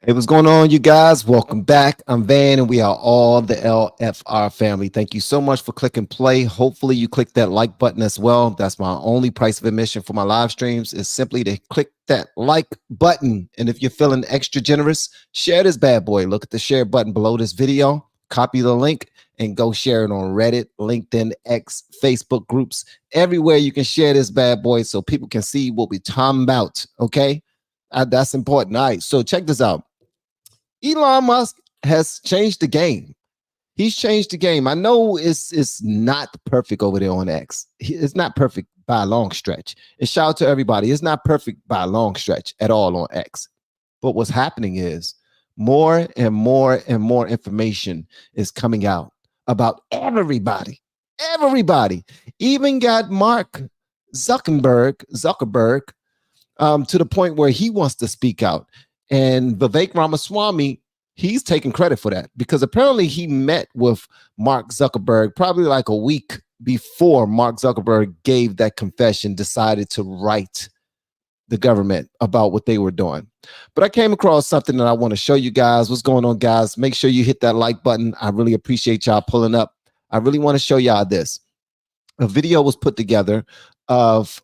Hey, what's going on, you guys? Welcome back. I'm Van, and we are all the LFR family. Thank you so much for clicking play. Hopefully, you click that like button as well. That's my only price of admission for my live streams is simply to click that like button. And if you're feeling extra generous, share this bad boy. Look at the share button below this video, copy the link, and go share it on Reddit, LinkedIn, X, Facebook groups, everywhere you can share this bad boy so people can see what we're talking about. Okay, that's important. All right, so check this out. Elon Musk has changed the game. He's changed the game. I know it's not perfect over there on X. It's not perfect by a long stretch. And shout out to everybody. It's not perfect by a long stretch at all on X. But what's happening is more and more and more information is coming out about everybody. Everybody. Even got Mark Zuckerberg to the point where he wants to speak out. And Vivek Ramaswamy, he's taking credit for that because apparently he met with Mark Zuckerberg probably like a week before Mark Zuckerberg gave that confession, decided to write the government about what they were doing. But I came across something that I want to show you guys. What's going on, guys? Make sure you hit that like button. I really appreciate y'all pulling up. I really want to show y'all this. A video was put together of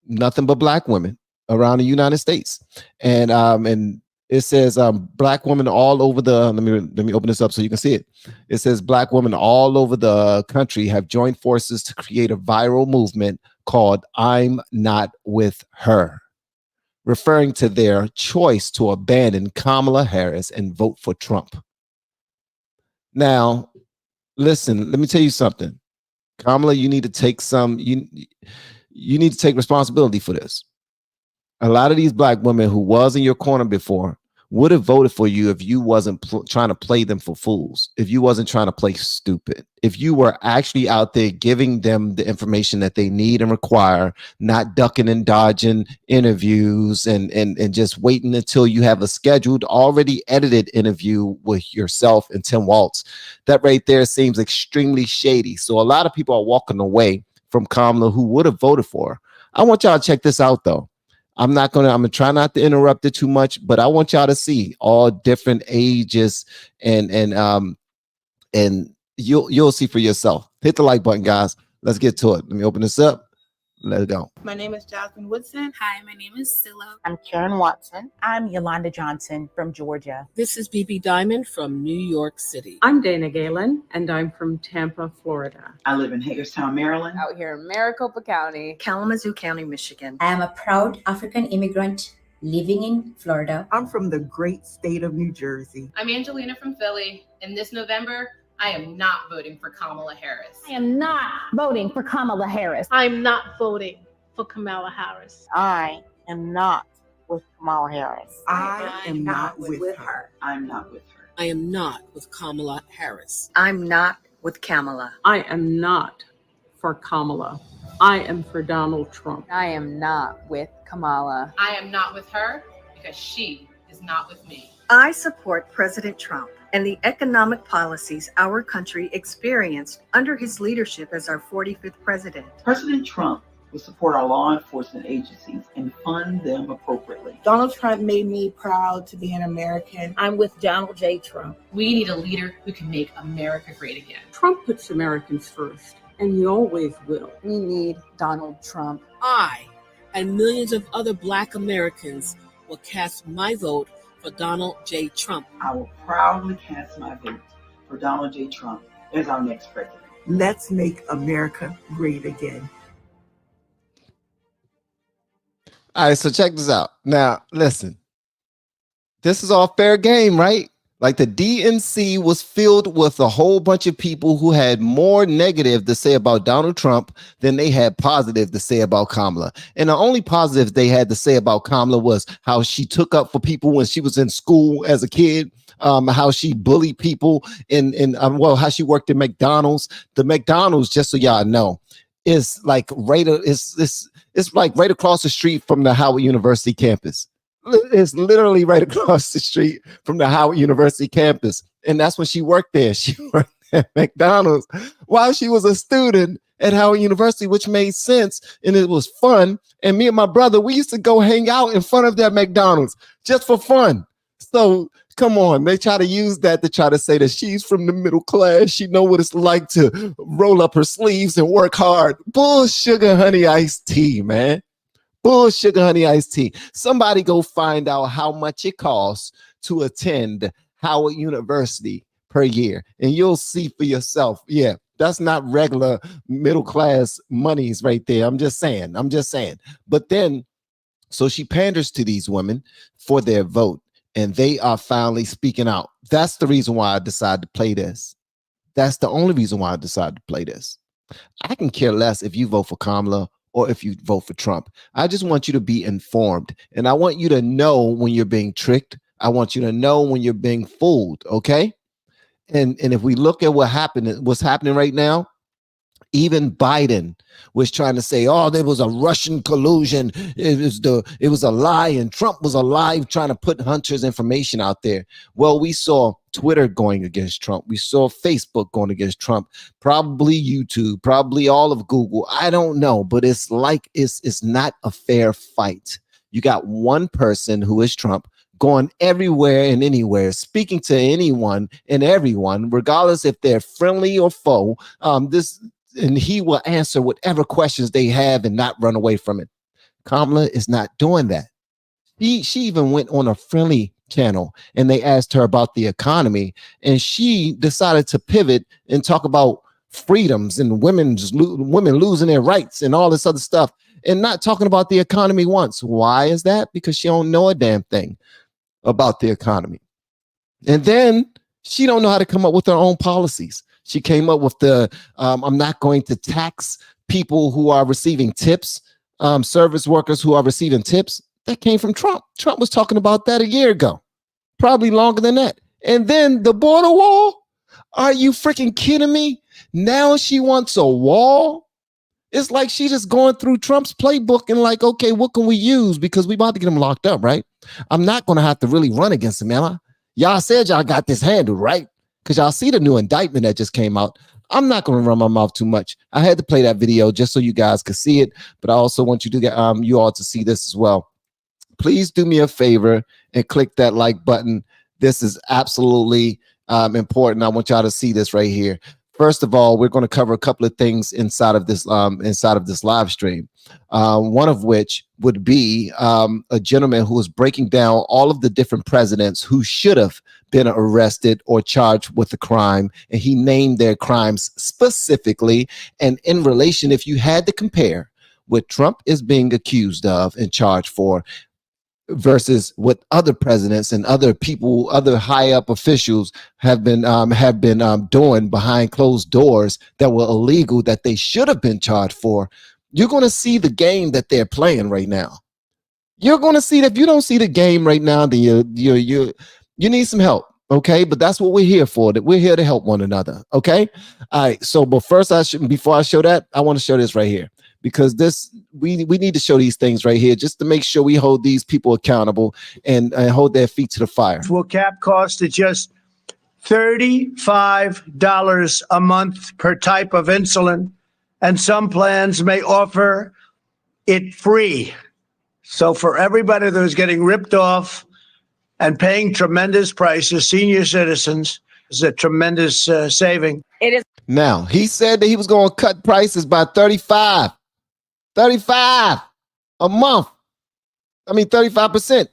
nothing but black women around the United States, and it says black women all over the. Let me open this up so you can see it. It says black women all over the country have joined forces to create a viral movement called "I'm Not With Her," referring to their choice to abandon Kamala Harris and vote for Trump. Now, listen. Let me tell you something, Kamala. You need to take some. You need to take responsibility for this. A lot of these black women who was in your corner before would have voted for you if you wasn't trying to play them for fools, if you wasn't trying to play stupid, if you were actually out there giving them the information that they need and require, not ducking and dodging interviews and just waiting until you have a scheduled, already edited interview with yourself and Tim Waltz. That right there seems extremely shady. So a lot of people are walking away from Kamala who would have voted for her. I want y'all to check this out, though. I'm gonna try not to interrupt it too much, but I want y'all to see all different ages and you'll see for yourself. Hit the like button, guys. Let's get to it. Let me open this up. Let's go. My name is Jasmine Woodson. Hi, my name is Silla. I'm Karen Watson. I'm Yolanda Johnson from Georgia. This is BB Diamond from New York City. I'm Dana Galen, and I'm from Tampa, Florida. I live in Hagerstown, Maryland. Out here in Maricopa County. Kalamazoo County, Michigan. I am a proud African immigrant living in Florida. I'm from the great state of New Jersey. I'm Angelina from Philly, and this November, I am not voting for Kamala Harris. I am not voting for Kamala Harris. I'm not voting for Kamala Harris. I am not with Kamala Harris. I am not with her. I'm not with her. I am not with Kamala Harris. I'm not with Kamala. I am not for Kamala. I am for Donald Trump. I am not with Kamala. I am not with her because she is not with me. I support President Trump and the economic policies our country experienced under his leadership as our 45th president. President Trump will support our law enforcement agencies and fund them appropriately. Donald Trump made me proud to be an American. I'm with Donald J. Trump. We need a leader who can make America great again. Trump puts Americans first, and he always will. We need Donald Trump. I and millions of other Black Americans will cast my vote for Donald J. Trump. I will proudly cast my vote for Donald J. Trump as our next president. Let's make America great again. All right, so check this out. Now, listen. This is all fair game, right? Like the DNC was filled with a whole bunch of people who had more negative to say about Donald Trump than they had positive to say about Kamala. And the only positive they had to say about Kamala was how she took up for people when she was in school as a kid, how she bullied people, how she worked at McDonald's. The McDonald's, just so y'all know, is like it's like right across the street from the Howard University campus. It's literally right across the street from the Howard University campus. And that's when she worked there. She worked at McDonald's while she was a student at Howard University, which made sense. And it was fun. And me and my brother, we used to go hang out in front of that McDonald's just for fun. So come on, they try to use that to try to say that she's from the middle class. She know what it's like to roll up her sleeves and work hard. Bull sugar honey iced tea, man. Bull sugar honey iced tea. Somebody go find out how much it costs to attend Howard University per year, and you'll see for yourself. Yeah, that's not regular middle class monies right there. I'm just saying. But then, so she panders to these women for their vote, and they are finally speaking out. That's the reason why I decided to play this. That's the only reason why I decided to play this. I can care less if you vote for Kamala or if you vote for Trump. I just want you to be informed, and I want you to know when you're being tricked. I want you to know when you're being fooled, okay? And if we look at what's happening right now, even Biden was trying to say, oh, there was a Russian collusion. It was a lie, and Trump was alive trying to put Hunter's information out there. Well, we saw Twitter going against Trump. We saw Facebook going against Trump, probably YouTube, probably all of Google. I don't know, but it's like it's not a fair fight. You got one person who is Trump going everywhere and anywhere, speaking to anyone and everyone, regardless if they're friendly or foe. And he will answer whatever questions they have and not run away from it. Kamala is not doing that. She even went on a friendly channel and they asked her about the economy, and she decided to pivot and talk about freedoms and women losing their rights and all this other stuff, and not talking about the economy once. Why is that? Because she don't know a damn thing about the economy. And then she don't know how to come up with her own policies. She came up with the I'm not going to tax people who are receiving tips, service workers who are receiving tips. That came from Trump. Trump was talking about that a year ago, probably longer than that. And then the border wall. Are you freaking kidding me? Now she wants a wall. It's like she just going through Trump's playbook and like, okay, what can we use? Because we about to get him locked up, right? I'm not going to have to really run against him, am I? Y'all said y'all got this handled, right? Because y'all see the new indictment that just came out. I'm not going to run my mouth too much. I had to play that video just so you guys could see it, but I also want you to get you all to see this as well. Please do me a favor and click that like button. This is absolutely important. I want y'all to see this right here. First of all, we're going to cover a couple of things inside of this live stream. One of which would be a gentleman who is breaking down all of the different presidents who should have been arrested or charged with a crime, and he named their crimes specifically. And in relation, if you had to compare what Trump is being accused of and charged for versus what other presidents and other people, other high up officials have been doing behind closed doors that were illegal, that they should have been charged for, you're going to see the game that they're playing right now. You're going to see that. If you don't see the game right now, then you need some help. Okay, but that's what we're here for. That we're here to help one another. Okay, all right. So, but first, before I show that, I want to show this right here, because we need to show these things right here just to make sure we hold these people accountable and hold their feet to the fire. Will cap cost at just $35 a month per type of insulin, and some plans may offer it free. So for everybody who's getting ripped off and paying tremendous prices, senior citizens, is a tremendous saving. It is. Now, he said that he was going to cut prices by 35 a month. I mean, 35%.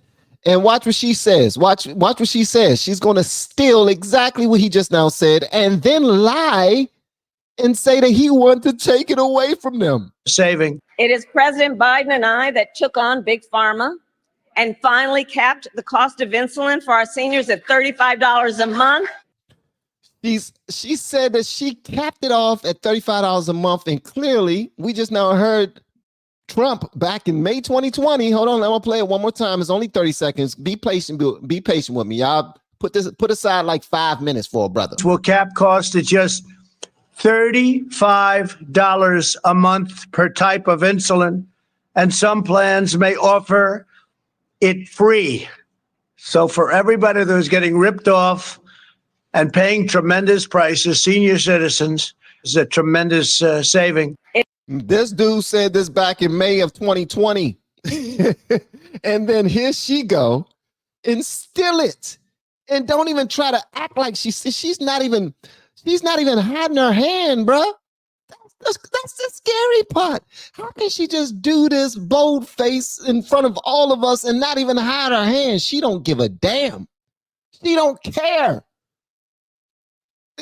And watch what she says. Watch what she says. She's going to steal exactly what he just now said and then lie and say that he wanted to take it away from them. Saving. It is President Biden and I that took on Big Pharma and finally capped the cost of insulin for our seniors at $35 a month. She said that she capped it off at $35 a month, and clearly we just now heard Trump back in May 2020. Hold on, I'm gonna play it one more time. It's only 30 seconds. Be patient with me. Y'all put aside like 5 minutes for a brother. Will cap cost at just $35 a month per type of insulin, and some plans may offer it free. So for everybody who's getting ripped off and paying tremendous prices, senior citizens, is a tremendous saving. This dude said this back in May of 2020. And then here she go and steal it, and don't even try to act like she's not even hiding her hand, bruh. That's the scary part. How can she just do this bold face in front of all of us and not even hide her hand? She don't give a damn. She don't care.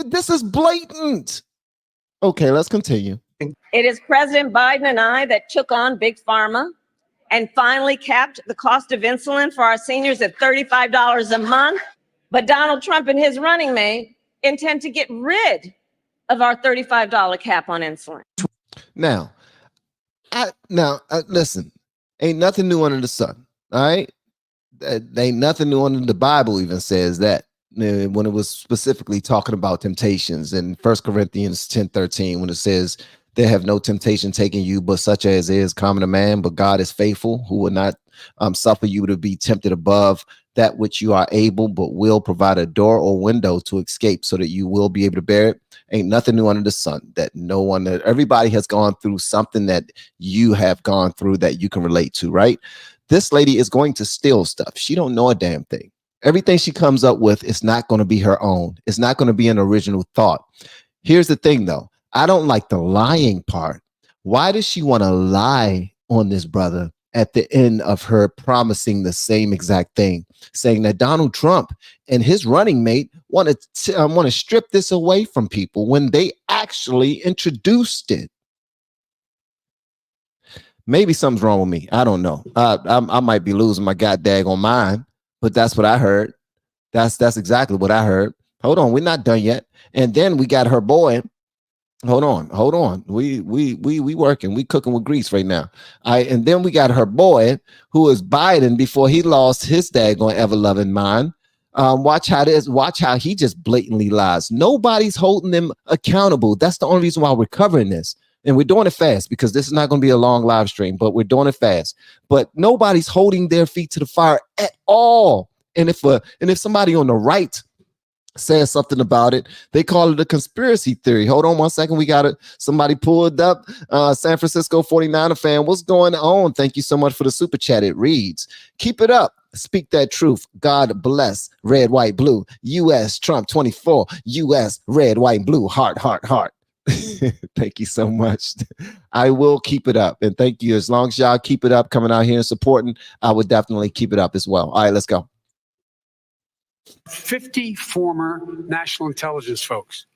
This is blatant. Okay, let's continue. It is President Biden and I that took on Big Pharma and finally capped the cost of insulin for our seniors at $35 a month. But Donald Trump and his running mate intend to get rid of our $35 cap on insulin. Now, listen, ain't nothing new under the sun. All right. Ain't nothing new under the Bible even says that when it was specifically talking about temptations in 1 Corinthians 10:13, when it says, there have no temptation taken you, but such as is common to man, but God is faithful, who will not suffer you to be tempted above that which you are able, but will provide a door or window to escape so that you will be able to bear it. Ain't nothing new under the sun. That everybody has gone through something that you have gone through that you can relate to, right? This lady is going to steal stuff. She don't know a damn thing. Everything she comes up with is not going to be her own. It's not going to be an original thought. Here's the thing, though. I don't like the lying part. Why does she want to lie on this brother at the end of her promising the same exact thing, saying that Donald Trump and his running mate want to strip this away from people when they actually introduced it? Maybe something's wrong with me. I don't know. I might be losing my goddamn mind, but that's what I heard. That's exactly what I heard. Hold on, we're not done yet. And then we got her boy. Hold on. We working. We cooking with grease right now. And then we got her boy, who is Biden before he lost his daggone ever-loving mind. Watch how he just blatantly lies. Nobody's holding them accountable. That's the only reason why we're covering this. And we're doing it fast because this is not going to be a long live stream, but we're doing it fast. But nobody's holding their feet to the fire at all. And if somebody on the right says something about it, they call it a conspiracy theory. Hold on one second. We got it. Somebody pulled up. San Francisco 49er fan. What's going on? Thank you so much for the super chat. It reads, keep it up. Speak that truth. God bless. Red, white, blue. US Trump 24. US red, white, blue. Heart, heart, heart. Thank you so much. I will keep it up. And thank you. As long as y'all keep it up, coming out here and supporting, I would definitely keep it up as well. All right, let's go. 50 former national intelligence folks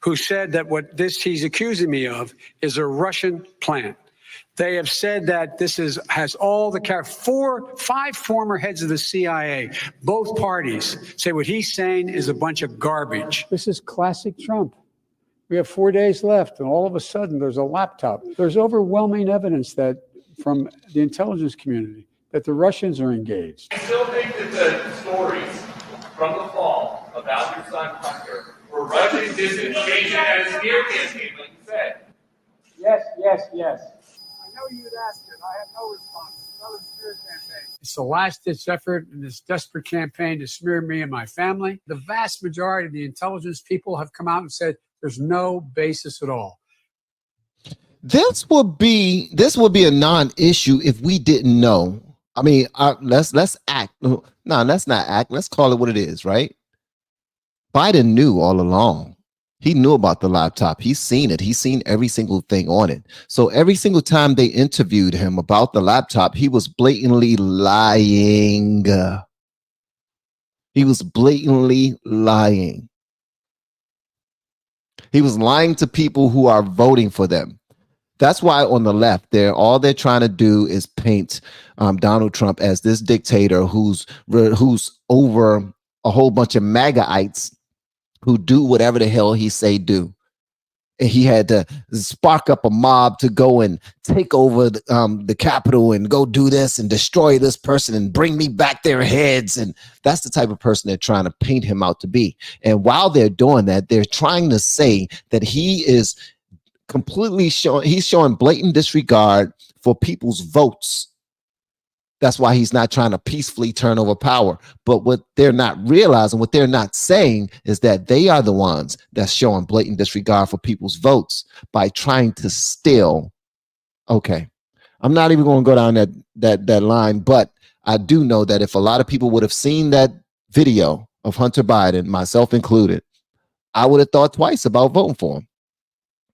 who said that what he's accusing me of is a Russian plan. They have said that this has all the 5 former heads of the CIA, both parties say what he's saying is a bunch of garbage. This is classic Trump. We have 4 days left, and all of a sudden there's a laptop. There's overwhelming evidence that from the intelligence community that the Russians are engaged. I still think that the stories from the fall about your son Hunter were Russian disinformation and a smear campaign, like you said. Yes. I know you'd ask it. I have no response. It's another smear campaign. It's the last-ditch effort in this desperate campaign to smear me and my family. The vast majority of the intelligence people have come out and said there's no basis at all. This would be a non-issue if we didn't know. I mean, let's act. No, let's not act. Let's call it what it is, right? Biden knew all along. He knew about the laptop. He's seen it. He's seen every single thing on it. So every single time they interviewed him about the laptop, he was blatantly lying. He was blatantly lying. He was lying to people who are voting for them. That's why on the left, all they're trying to do is paint Donald Trump as this dictator who's over a whole bunch of MAGAites who do whatever the hell he say do. And he had to spark up a mob to go and take over the Capitol and go do this and destroy this person and bring me back their heads. And that's the type of person they're trying to paint him out to be. And while they're doing that, they're trying to say that he is completely showing blatant disregard for people's votes. That's why he's not trying to peacefully turn over power. But what they're not realizing, what they're not saying is that they are the ones that's showing blatant disregard for people's votes by trying to steal. Okay. I'm not even going to go down that line, but I do know that if a lot of people would have seen that video of Hunter Biden, myself included, I would have thought twice about voting for him.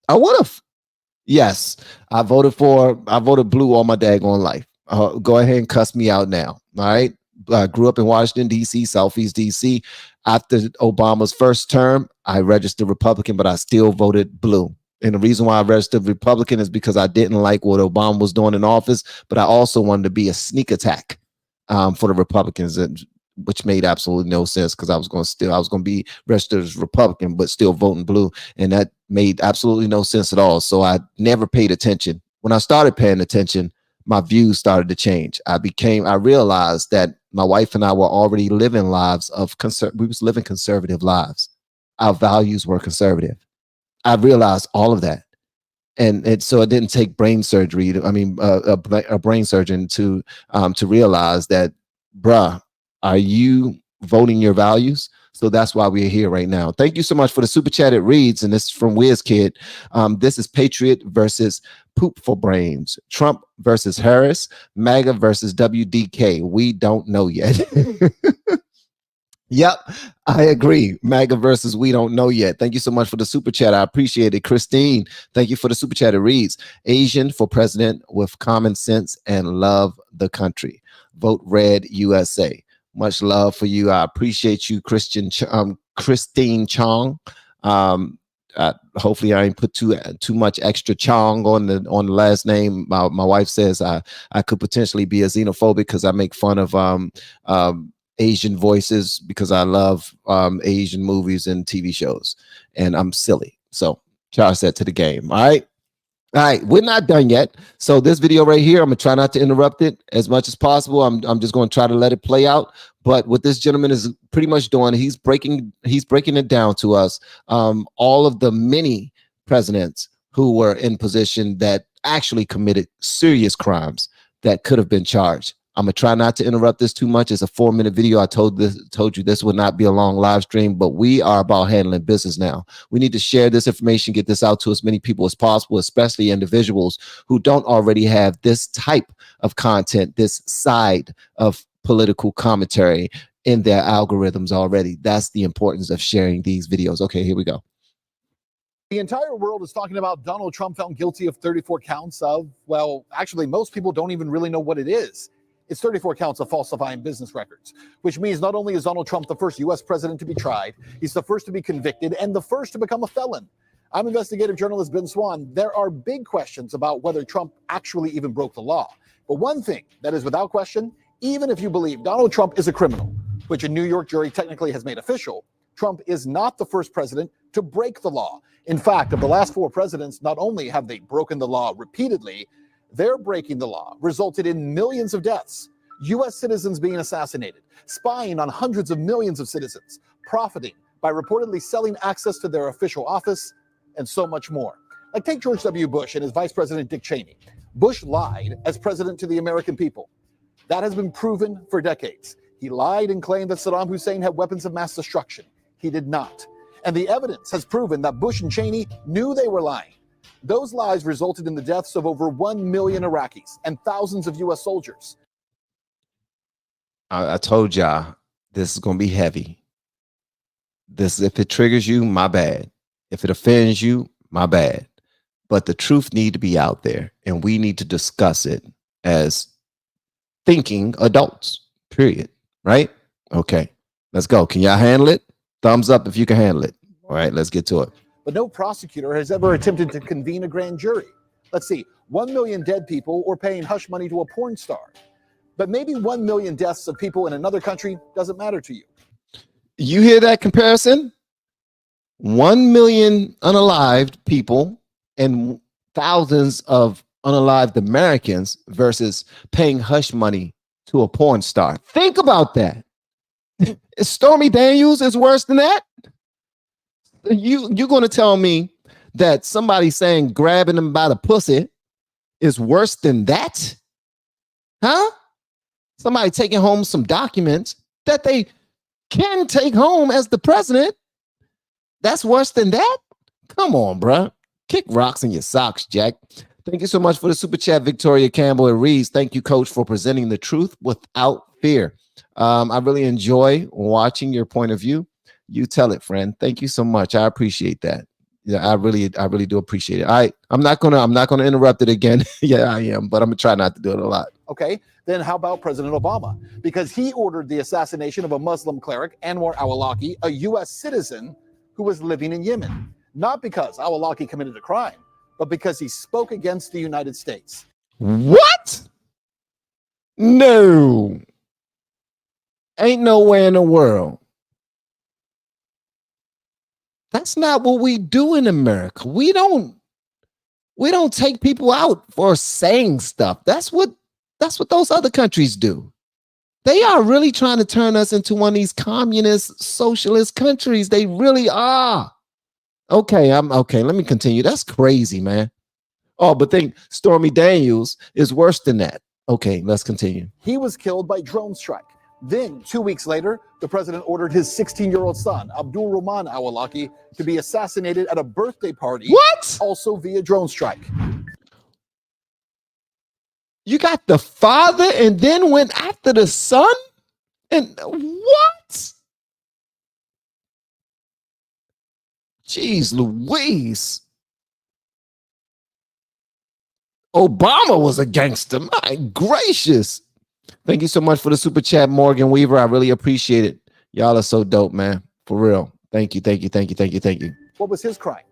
I would have. Yes, I voted blue all my daggone life. Go ahead and cuss me out now. All right. I grew up in Washington, D.C., Southeast D.C. After Obama's first term, I registered Republican, but I still voted blue. And the reason why I registered Republican is because I didn't like what Obama was doing in office, but I also wanted to be a sneak attack for the Republicans, which made absolutely no sense because I was going to be registered as Republican, but still voting blue. And that made absolutely no sense at all. So I never paid attention. When I started paying attention, my views started to change. I realized that my wife and I were already living lives of we was living conservative lives. Our values were conservative. I realized all of that. And so it didn't take brain surgery. A brain surgeon to realize that, bruh, are you voting your values? So that's why we're here right now. Thank you so much for the super chat. It reads, and this is from WizKid. This is Patriot versus Poop for Brains. Trump versus Harris. MAGA versus WDK. We don't know yet. Yep, I agree. MAGA versus we don't know yet. Thank you so much for the super chat. I appreciate it. Christine, thank you for the super chat. It reads, Asian for president with common sense and love the country. Vote red USA. Much love for you. I appreciate you, Christine Chong. Hopefully I ain't put too much extra Chong on the last name. My wife says I could potentially be a xenophobic because I make fun of Asian voices because I love Asian movies and TV shows, and I'm silly. So charge that to the game. All right, we're not done yet. So this video right here, I'm gonna try not to interrupt it as much as possible. I'm just gonna try to let it play out. But what this gentleman is pretty much doing, he's breaking it down to us. All of the many presidents who were in position that actually committed serious crimes that could have been charged. I'm gonna try not to interrupt this too much. It's a 4-minute video. I told you this would not be a long live stream, but we are about handling business now. We need to share this information, get this out to as many people as possible, especially individuals who don't already have this type of content, this side of political commentary in their algorithms already. That's the importance of sharing these videos. Okay, here we go. The entire world is talking about Donald Trump found guilty of 34 counts of, well, actually, most people don't even really know what it is. It's 34 counts of falsifying business records, which means not only is Donald Trump the first U.S. president to be tried, he's the first to be convicted and the first to become a felon. I'm investigative journalist Ben Swan. There are big questions about whether Trump actually even broke the law. But one thing that is without question, even if you believe Donald Trump is a criminal, which a New York jury technically has made official, Trump is not the first president to break the law. In fact, of the last 4 presidents, not only have they broken the law repeatedly, their breaking the law resulted in millions of deaths, U.S. citizens being assassinated, spying on hundreds of millions of citizens, profiting by reportedly selling access to their official office, and so much more. Like take George W. Bush and his vice president Dick Cheney. Bush lied as president to the American people. That has been proven for decades. He lied and claimed that Saddam Hussein had weapons of mass destruction. He did not. And the evidence has proven that Bush and Cheney knew they were lying. Those lies resulted in the deaths of over 1 million Iraqis and thousands of U.S. soldiers. I told y'all this is going to be heavy. If it triggers you, my bad. If it offends you, my bad. But the truth need to be out there, and we need to discuss it as thinking adults, period. Right? Okay, let's go. Can y'all handle it? Thumbs up if you can handle it. All right, let's get to it. But no prosecutor has ever attempted to convene a grand jury. Let's see, 1 million dead people or paying hush money to a porn star. But maybe 1 million deaths of people in another country doesn't matter to you. You hear that comparison? 1 million unalived people and thousands of unalived Americans versus paying hush money to a porn star. Think about that. Stormy Daniels is worse than that? You're going to tell me that somebody saying grabbing them by the pussy is worse than that? Huh? Somebody taking home some documents that they can take home as the president. That's worse than that? Come on, bruh. Kick rocks in your socks, Jack. Thank you so much for the super chat, Victoria Campbell. It reads, thank you, Coach, for presenting the truth without fear. I really enjoy watching your point of view. You tell it, friend. Thank you so much. I appreciate that. Yeah, I really do appreciate it. I'm not gonna interrupt it again. Yeah, I am, but I'm gonna try not to do it a lot. Okay, then how about President Obama? Because he ordered the assassination of a Muslim cleric, Anwar al-Awlaki, a U.S. citizen who was living in Yemen. Not because al-Awlaki committed a crime, but because he spoke against the United States. What? No. Ain't nowhere in the world. That's not what we do in America. We don't take people out for saying stuff. That's what those other countries do. They are really trying to turn us into one of these communist, socialist countries. They really are. Okay, let me continue. That's crazy, man. Oh, but think Stormy Daniels is worse than that. Okay, let's continue. He was killed by drone strike. Then, 2 weeks later, the president ordered his 16-year-old son, Abdul Rahman al-Awlaki, to be assassinated at a birthday party. What? Also via drone strike. You got the father and then went after the son? And what? Jeez Louise. Obama was a gangster. My gracious. Thank you so much for the super chat, Morgan Weaver. I really appreciate it. Y'all are so dope, man. For real. Thank you. What was his crime?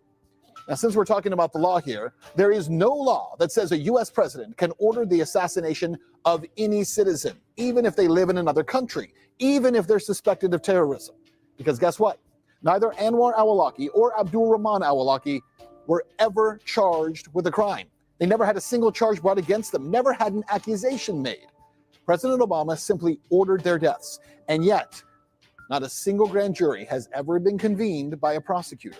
Now, since we're talking about the law here, there is no law that says a U.S. president can order the assassination of any citizen, even if they live in another country, even if they're suspected of terrorism. Because guess what? Neither Anwar al-Awlaki or Abdul Rahman al-Awlaki were ever charged with a crime. They never had a single charge brought against them, never had an accusation made. President Obama simply ordered their deaths, and yet not a single grand jury has ever been convened by a prosecutor.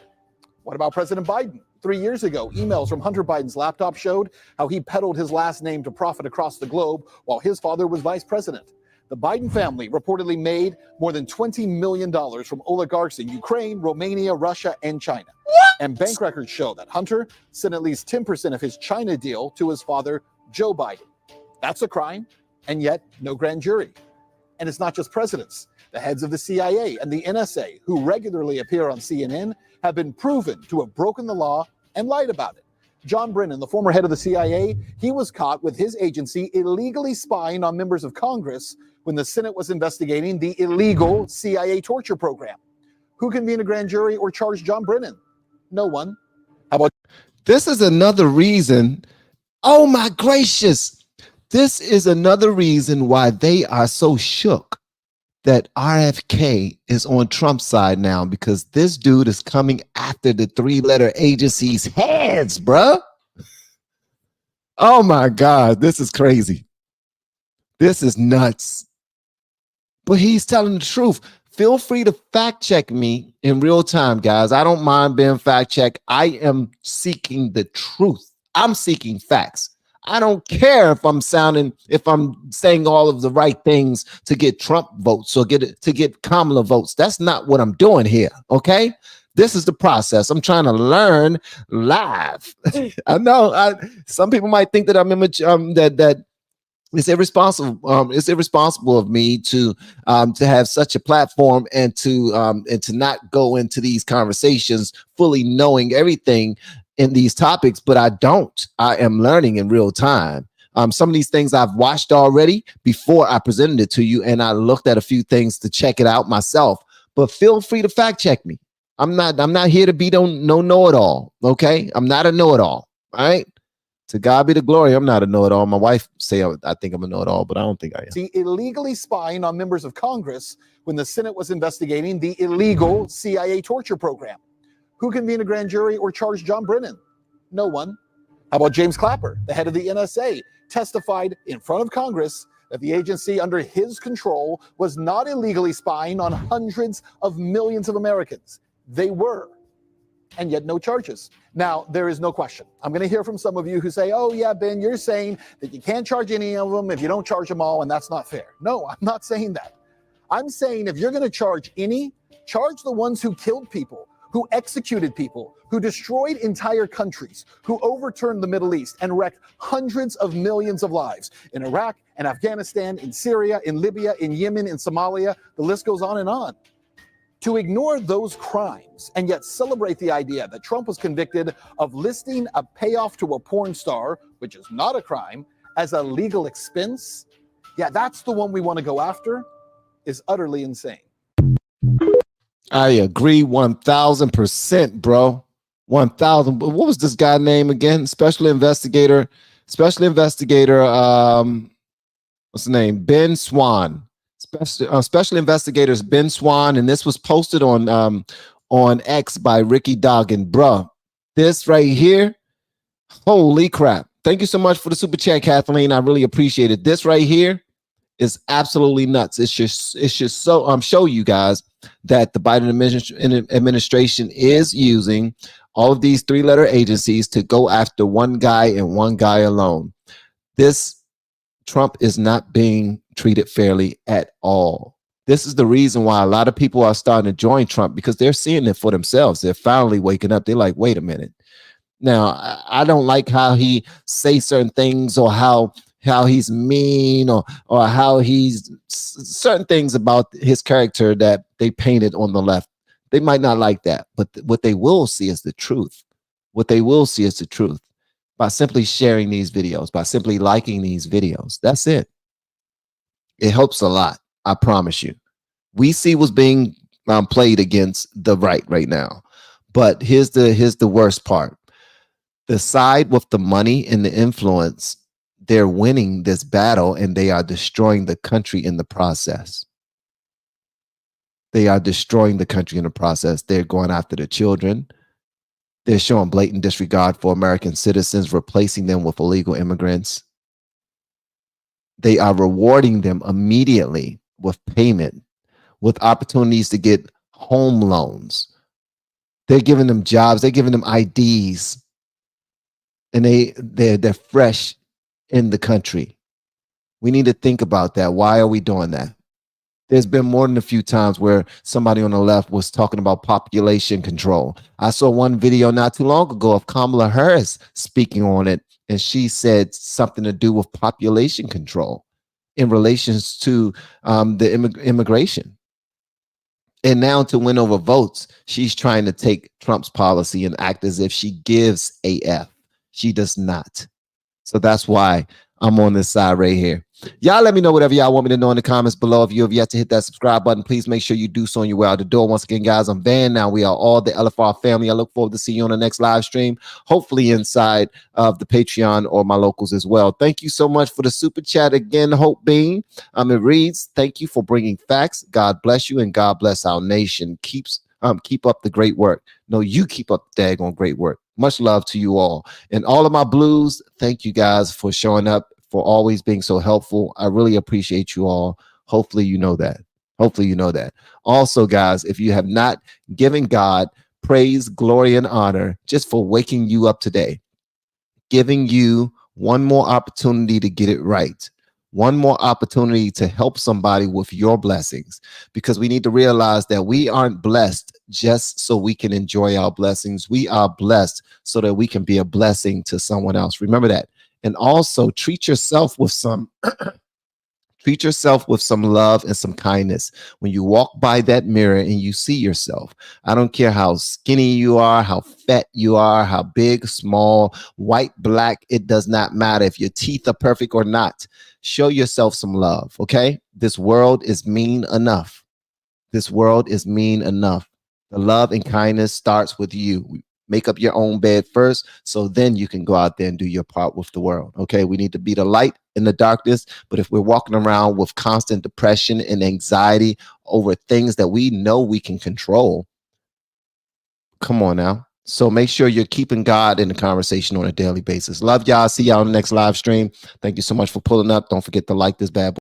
What about President Biden? 3 years ago, emails from Hunter Biden's laptop showed how he peddled his last name to profit across the globe while his father was vice president. The Biden family reportedly made more than $20 million from oligarchs in Ukraine, Romania, Russia, and China. What? And bank records show that Hunter sent at least 10% of his China deal to his father, Joe Biden. That's a crime, and yet no grand jury. And it's not just presidents. The heads of the CIA and the NSA, who regularly appear on CNN, have been proven to have broken the law and lied about it. John Brennan, the former head of the CIA, he was caught with his agency illegally spying on members of Congress when the Senate was investigating the illegal CIA torture program. Who convened a grand jury or charged John Brennan? No one. How about this? Is another reason. Oh my gracious. This is another reason why they are so shook that RFK is on Trump's side now, because this dude is coming after the three-letter agency's heads, bruh. Oh my God, this is crazy. This is nuts. But he's telling the truth. Feel free to fact check me in real time, guys. I don't mind being fact checked. I am seeking the truth. I'm seeking facts. I don't care if I'm saying all of the right things to get Trump votes or to get Kamala votes. That's not what I'm doing here. Okay. This is the process. I'm trying to learn live. I know some people might think that I'm that it's irresponsible. It's irresponsible of me to have such a platform and to not go into these conversations fully knowing everything in these topics, but I don't. I am learning in real time. Some of these things I've watched already before I presented it to you, and I looked at a few things to check it out myself. But feel free to fact check me. I'm not here to be no know-it-all. Okay, I'm not a know-it-all. All right. To God be the glory. I'm not a know-it-all. My wife say I think I'm a know-it-all, but I don't think I am. See, illegally spying on members of Congress when the Senate was investigating the illegal CIA torture program. Who convened a grand jury or charged John Brennan? No one. How about James Clapper, the head of the NSA, testified in front of Congress that the agency under his control was not illegally spying on hundreds of millions of Americans. They were, and yet no charges. Now, there is no question. I'm going to hear from some of you who say, oh, yeah, Ben, you're saying that you can't charge any of them if you don't charge them all, and that's not fair. No, I'm not saying that. I'm saying if you're going to charge any, charge the ones who killed people, who executed people, who destroyed entire countries, who overturned the Middle East and wrecked hundreds of millions of lives in Iraq and Afghanistan, in Syria, in Libya, in Yemen, in Somalia. The list goes on and on. To ignore those crimes and yet celebrate the idea that Trump was convicted of listing a payoff to a porn star, which is not a crime, as a legal expense, yeah, that's the one we want to go after, is utterly insane. I agree 1000%, bro. 1000. What was this guy name again? Special investigator, what's the name? Ben Swan. Special investigators Ben Swan, and this was posted on X by Ricky Doggin. Bruh, this right here, holy crap. Thank you so much for the super chat, Kathleen. I really appreciate it. This right here is absolutely nuts. It should show you guys that the Biden administration is using all of these three-letter agencies to go after one guy and one guy alone. This Trump is not being treated fairly at all. This is the reason why a lot of people are starting to join Trump, because they're seeing it for themselves. They're finally waking up. They're like, wait a minute. Now, I don't like how he says certain things, or how he's mean, or how he's certain things about his character that they painted on the left. They might not like that, but what they will see is the truth. What they will see is the truth by simply sharing these videos, by simply liking these videos. That's it. It helps a lot. I promise you. We see what's being played against the right now. But here's the worst part. The side with the money and the influence, they're winning this battle, and they are destroying the country in the process. They are destroying the country in the process. They're going after the children. They're showing blatant disregard for American citizens, replacing them with illegal immigrants. They are rewarding them immediately with payment, with opportunities to get home loans. They're giving them jobs. They're giving them IDs. And they're fresh in the country. We need to think about that. Why are we doing that? There's been more than a few times where somebody on the left was talking about population control. I saw one video not too long ago of Kamala Harris speaking on it, and she said something to do with population control in relations to the immigration. And now, to win over votes, she's trying to take Trump's policy and act as if she gives a F. She does not. So that's why I'm on this side right here. Y'all let me know whatever y'all want me to know in the comments below. If you have yet to hit that subscribe button, please make sure you do so on your way out the door. Once again, guys, I'm Van. Now we are all the LFR family. I look forward to seeing you on the next live stream, hopefully inside of the Patreon or my locals as well. Thank you so much for the super chat again, Hope Bean. It reads, thank you for bringing facts. God bless you, and God bless our nation. Keep up the great work. No, you keep up the daggone great work. Much love to you all. And all of my blues, thank you guys for showing up, for always being so helpful. I really appreciate you all. Hopefully you know that. Hopefully you know that. Also, guys, if you have not given God praise, glory, and honor just for waking you up today, giving you one more opportunity to get it right, one more opportunity to help somebody with your blessings, because we need to realize that we aren't blessed just so we can enjoy our blessings. We are blessed so that we can be a blessing to someone else. Remember that. And also treat yourself with some love and some kindness. When you walk by that mirror and you see yourself, I don't care how skinny you are, how fat you are, how big, small, white, black, it does not matter if your teeth are perfect or not. Show yourself some love, okay? This world is mean enough. This world is mean enough. The love and kindness starts with you. Make up your own bed first, so then you can go out there and do your part with the world. Okay, we need to be the light in the darkness. But if we're walking around with constant depression and anxiety over things that we know we can control, come on now. So make sure you're keeping God in the conversation on a daily basis. Love y'all. See y'all on the next live stream. Thank you so much for pulling up. Don't forget to like this bad boy.